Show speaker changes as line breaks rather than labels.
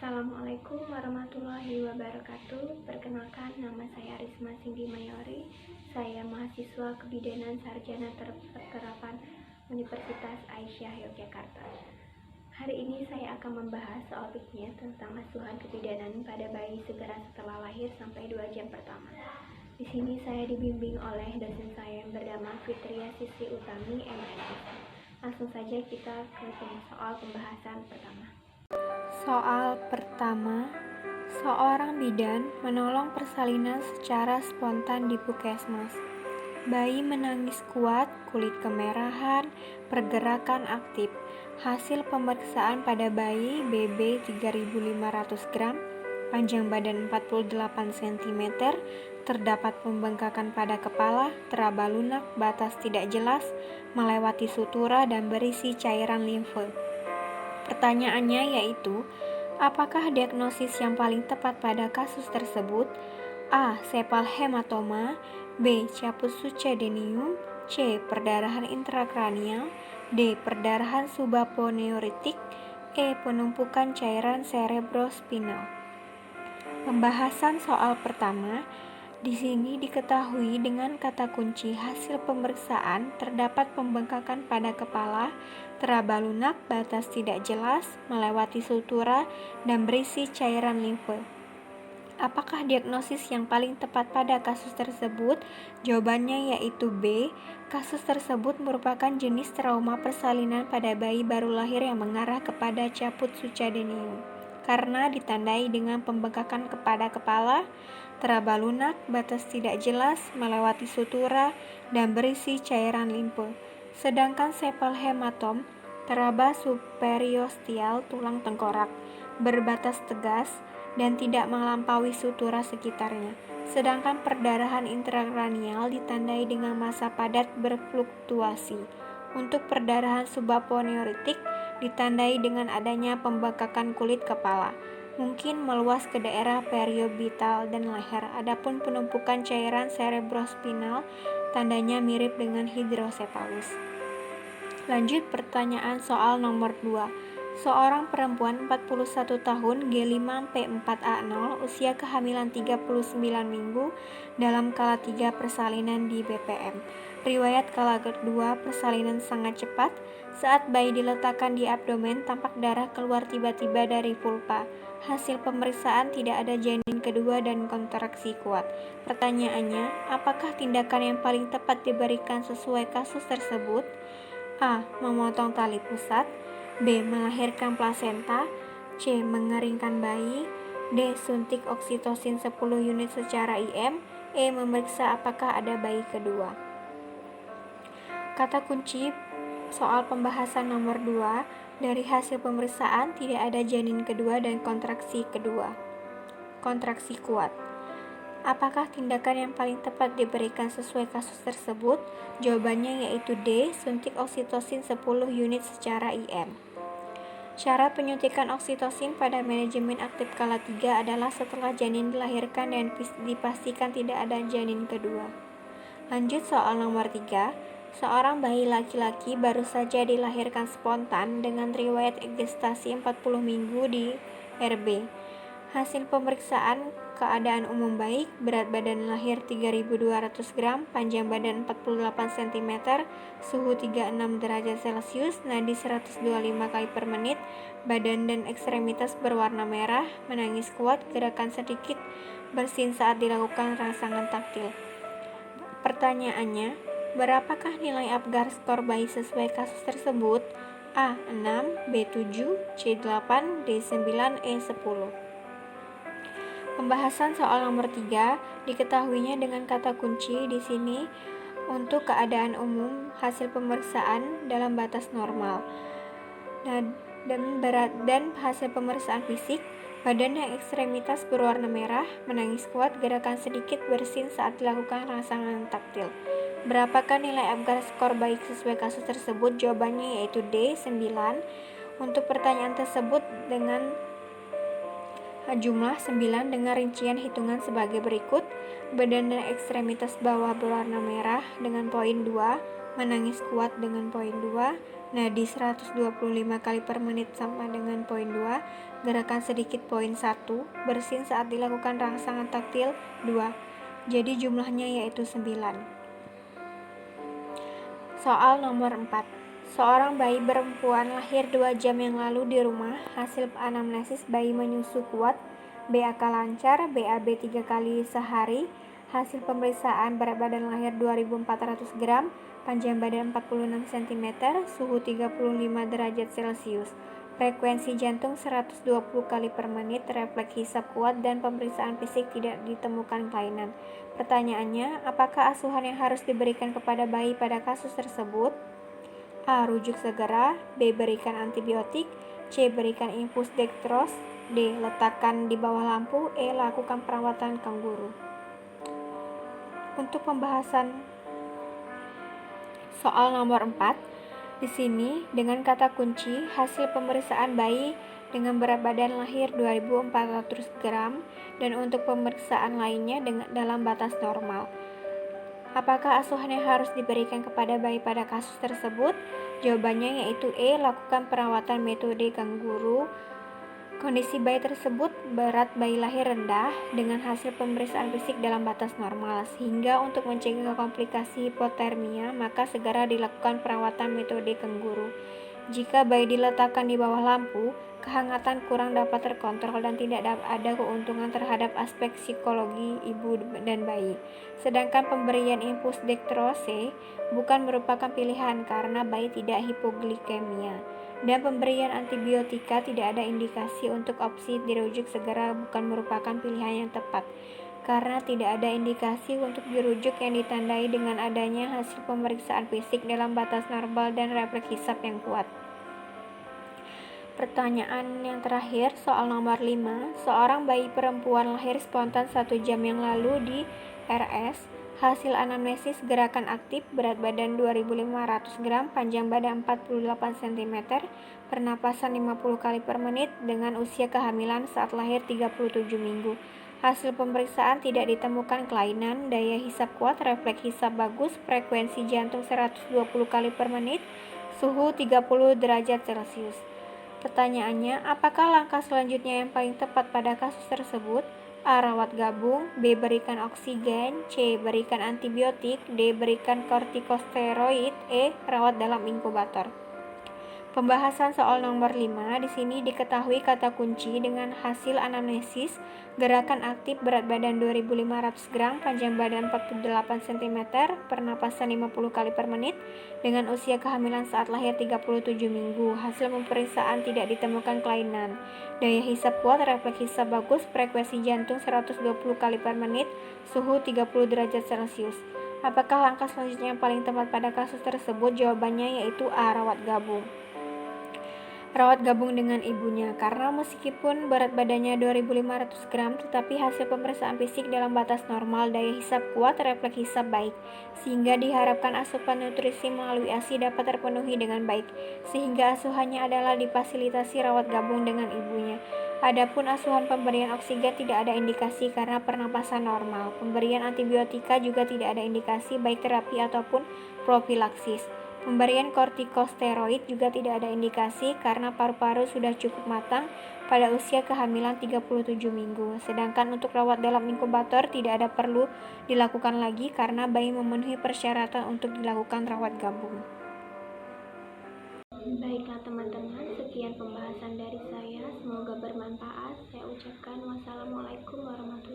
Assalamualaikum warahmatullahi wabarakatuh. Perkenalkan, nama saya Risma Cindy Mayori. Saya mahasiswa Kebidanan Sarjana Terterapan Universitas Aisyah Yogyakarta. Hari ini saya akan membahas soal fikih tentang asuhan kebidanan pada bayi segera setelah lahir sampai 2 jam pertama. Di sini saya dibimbing oleh dosen saya yang bernama Fitria Sisi Utami, MNS. Langsung saja kita ke soal pembahasan pertama.
Soal pertama, seorang bidan menolong persalinan secara spontan di puskesmas. Bayi menangis kuat, kulit kemerahan, pergerakan aktif. Hasil pemeriksaan pada bayi BB 3.500 gram, panjang badan 48 cm, terdapat pembengkakan pada kepala, teraba lunak, batas tidak jelas, melewati sutura dan berisi cairan limfe. Pertanyaannya yaitu, apakah diagnosis yang paling tepat pada kasus tersebut? A. Sepal hematoma, B. Caput succedaneum, C. Perdarahan intrakranial, D. Perdarahan subaponeurotik, E. Penumpukan cairan cerebrospinal. Pembahasan soal pertama. Di sini diketahui dengan kata kunci hasil pemeriksaan terdapat pembengkakan pada kepala, teraba lunak, batas tidak jelas, melewati sutura, dan berisi cairan limfe. Apakah diagnosis yang paling tepat pada kasus tersebut? Jawabannya yaitu B. Kasus tersebut merupakan jenis trauma persalinan pada bayi baru lahir yang mengarah kepada caput succedaneum karena ditandai dengan pembengkakan kepada kepala, teraba lunak, batas tidak jelas, melewati sutura, dan berisi cairan limfe. Sedangkan sepal hematom, teraba superiostial tulang tengkorak, berbatas tegas, dan tidak melampaui sutura sekitarnya. Sedangkan perdarahan intrakranial ditandai dengan massa padat berfluktuasi. Untuk perdarahan subaponeurotik ditandai dengan adanya pembengkakan kulit kepala, mungkin meluas ke daerah periobital dan leher. Adapun penumpukan cairan cerebrospinal tandanya mirip dengan hidrosepalus. Lanjut pertanyaan soal nomor 2. Seorang perempuan 41 tahun G5P4A0 usia kehamilan 39 minggu dalam kala 3 persalinan di BPM. Riwayat kala kedua persalinan sangat cepat. Saat bayi diletakkan di abdomen tampak darah keluar tiba-tiba dari vulva. Hasil pemeriksaan tidak ada janin kedua dan kontraksi kuat. Pertanyaannya, apakah tindakan yang paling tepat diberikan sesuai kasus tersebut? A. Memotong tali pusat, B. Melahirkan plasenta, C. Mengeringkan bayi, D. Suntik oksitosin 10 unit secara IM, E. Memeriksa apakah ada bayi kedua. Kata kunci soal pembahasan nomor 2, dari hasil pemeriksaan tidak ada janin kedua dan kontraksi kuat. Apakah tindakan yang paling tepat diberikan sesuai kasus tersebut? Jawabannya yaitu D. Suntik oksitosin 10 unit secara IM. Syarat penyuntikan oksitosin pada manajemen aktif kala 3 adalah setelah janin dilahirkan dan dipastikan tidak ada janin kedua. Lanjut soal nomor 3. Seorang bayi laki-laki baru saja dilahirkan spontan dengan riwayat gestasi 40 minggu di RB. Hasil pemeriksaan keadaan umum baik, berat badan lahir 3.200 gram, panjang badan 48 cm, suhu 36 derajat Celcius, nadi 125 kali per menit, badan dan ekstremitas berwarna merah, menangis kuat, gerakan sedikit, bersin saat dilakukan rangsangan taktil. Pertanyaannya, berapakah nilai Apgar skor bayi sesuai kasus tersebut? A. 6, B. 7, C. 8, D. 9, E. 10. Pembahasan soal nomor 3, diketahuinya dengan kata kunci di sini untuk keadaan umum hasil pemeriksaan dalam batas normal. Dan hasil pemeriksaan fisik, badan dan ekstremitas berwarna merah, menangis kuat, gerakan sedikit, bersin saat dilakukan rangsangan taktil. Berapakah nilai Apgar skor baik sesuai kasus tersebut? Jawabannya yaitu D. 9. Untuk pertanyaan tersebut dengan jumlah 9 dengan rincian hitungan sebagai berikut. Badan dan ekstremitas bawah berwarna merah dengan poin 2, menangis kuat dengan poin 2, nadi 125 kali per menit sama dengan poin 2, gerakan sedikit poin 1, bersin saat dilakukan rangsangan taktil 2. Jadi jumlahnya yaitu 9. Soal nomor 4. Seorang bayi perempuan lahir 2 jam yang lalu di rumah. Hasil anamnesis bayi menyusu kuat, BAK lancar, BAB 3 kali sehari. Hasil pemeriksaan berat badan lahir 2400 gram, panjang badan 46 cm, suhu 35 derajat Celcius. Frekuensi jantung 120 kali per menit, refleks hisap kuat, dan pemeriksaan fisik tidak ditemukan kelainan. Pertanyaannya, apakah asuhan yang harus diberikan kepada bayi pada kasus tersebut? A. Rujuk segera. B. Berikan antibiotik. C. Berikan infus dextrose. D. Letakkan di bawah lampu. E. Lakukan perawatan kanguru. Untuk pembahasan soal nomor 4, di sini dengan kata kunci hasil pemeriksaan bayi dengan berat badan lahir 2400 gram dan untuk pemeriksaan lainnya dalam batas normal. Apakah asuhan yang harus diberikan kepada bayi pada kasus tersebut? Jawabannya yaitu E. Lakukan perawatan metode kanguru. Kondisi bayi tersebut berat bayi lahir rendah dengan hasil pemeriksaan fisik dalam batas normal, sehingga untuk mencegah komplikasi hipotermia maka segera dilakukan perawatan metode kanguru. Jika bayi diletakkan di bawah lampu, kehangatan kurang dapat terkontrol dan tidak ada keuntungan terhadap aspek psikologi ibu dan bayi. Sedangkan pemberian infus dextrose bukan merupakan pilihan karena bayi tidak hipoglikemia. Dan pemberian antibiotika tidak ada indikasi untuk opsi dirujuk segera bukan merupakan pilihan yang tepat karena tidak ada indikasi untuk dirujuk yang ditandai dengan adanya hasil pemeriksaan fisik dalam batas normal dan refleks hisap yang kuat. Pertanyaan yang terakhir, soal nomor 5. Seorang bayi perempuan lahir spontan 1 jam yang lalu di RS. Hasil anamnesis gerakan aktif, berat badan 2500 gram, panjang badan 48 cm, pernapasan 50 kali per menit dengan usia kehamilan saat lahir 37 minggu. Hasil pemeriksaan tidak ditemukan kelainan, daya hisap kuat, refleks hisap bagus, frekuensi jantung 120 kali per menit, suhu 30 derajat Celcius. Pertanyaannya, apakah langkah selanjutnya yang paling tepat pada kasus tersebut? A. Rawat gabung. B. Berikan oksigen. C. Berikan antibiotik. D. Berikan kortikosteroid. E. Rawat dalam inkubator. Pembahasan soal nomor 5. Di sini diketahui kata kunci dengan hasil anamnesis gerakan aktif, berat badan 2500 gram, panjang badan 48 cm, pernapasan 50 kali per menit dengan usia kehamilan saat lahir 37 minggu. Hasil pemeriksaan tidak ditemukan kelainan. Daya hisap kuat, refleks hisap bagus, frekuensi jantung 120 kali per menit, suhu 30 derajat Celcius. Apakah langkah selanjutnya yang paling tepat pada kasus tersebut? Jawabannya yaitu A. Rawat gabung. Rawat gabung dengan ibunya karena meskipun berat badannya 2500 gram tetapi hasil pemeriksaan fisik dalam batas normal, daya hisap kuat, refleks hisap baik, sehingga diharapkan asupan nutrisi melalui ASI dapat terpenuhi dengan baik, sehingga asuhannya adalah difasilitasi rawat gabung dengan ibunya. Adapun asuhan pemberian oksigen tidak ada indikasi karena pernapasan normal. Pemberian antibiotika juga tidak ada indikasi baik terapi ataupun profilaksis. Pemberian kortikosteroid juga tidak ada indikasi karena paru-paru sudah cukup matang pada usia kehamilan 37 minggu. Sedangkan untuk rawat dalam inkubator tidak ada perlu dilakukan lagi karena bayi memenuhi persyaratan untuk dilakukan rawat gabung.
Baiklah teman-teman, sekian pembahasan dari saya. Semoga bermanfaat. Saya ucapkan wassalamualaikum warahmatullahi wabarakatuh.